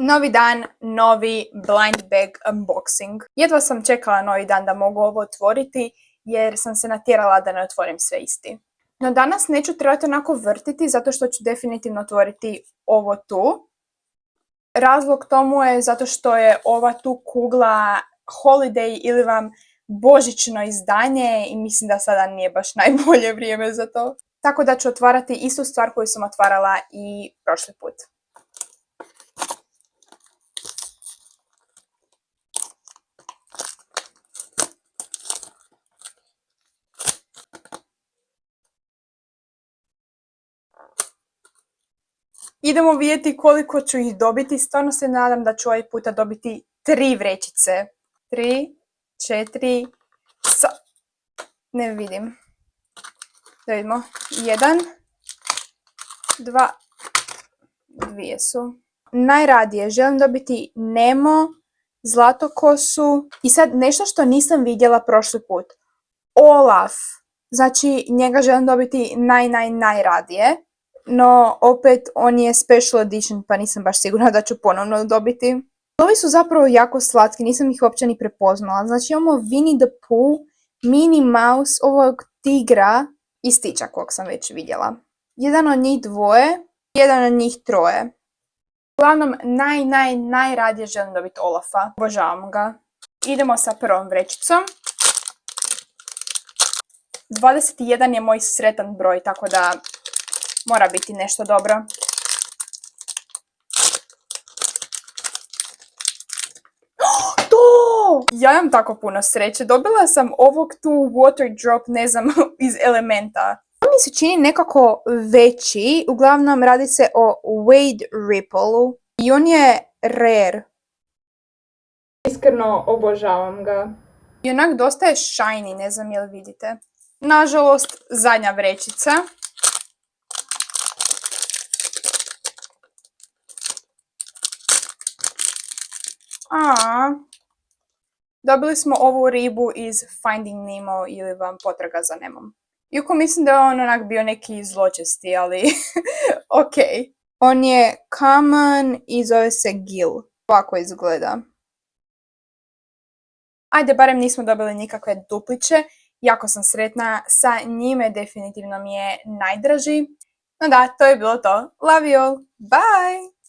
Novi dan, novi blind bag unboxing. Jedva sam čekala novi dan da mogu ovo otvoriti jer sam se natjerala da ne otvorim sve isti. No danas neću trebati onako vrtiti zato što ću definitivno otvoriti ovo tu. Razlog tomu je zato što je ova tu kugla holiday ili vam božićno izdanje i mislim da sada nije baš najbolje vrijeme za to. Tako da ću otvarati istu stvar koju sam otvarala i prošli put. Idemo vidjeti koliko ću ih dobiti. Stvarno se nadam da ću ovaj puta dobiti 3 vrećice. 3, 4, ne vidim. Da vidimo. 1, 2, 2 su. Najradije želim dobiti Nemo, Zlatokosu i sad nešto što nisam vidjela prošli put. Olaf. Znači njega želim dobiti najradije. No, opet, on je special edition, pa nisam baš sigurna da ću ponovno dobiti. Ovi su zapravo jako slatki, nisam ih uopće ni prepoznala. Znači, imamo Winnie the Pooh, Minnie Mouse, ovog tigra i Stitcha kojeg sam već vidjela. Jedan od njih 2, jedan od njih 3. Uglavnom, najradije želim dobiti Olafa. Obožavam ga. Idemo sa prvom vrećicom. 21 je moj sretan broj, tako da mora biti nešto dobro. To! Ja imam tako puno sreće. Dobila sam ovog tu water drop, ne znam, iz Elementa. On mi se čini nekako veći. Uglavnom radi se o Wade Ripple-u. I on je rare. Iskreno obožavam ga. I onak dosta je shiny, ne znam jel vidite. Nažalost, zadnja vrećica. Dobili smo ovu ribu iz Finding Nemo ili vam Potraga za Nemom. Iako mislim da je on onak bio neki zločesti, ali ok. On je common i zove se Gil. Ovako izgleda. Ajde, barem nismo dobili nikakve dupliće. Jako sam sretna sa njime, definitivno mi je najdraži. No da, to je bilo to. Love you all. Bye!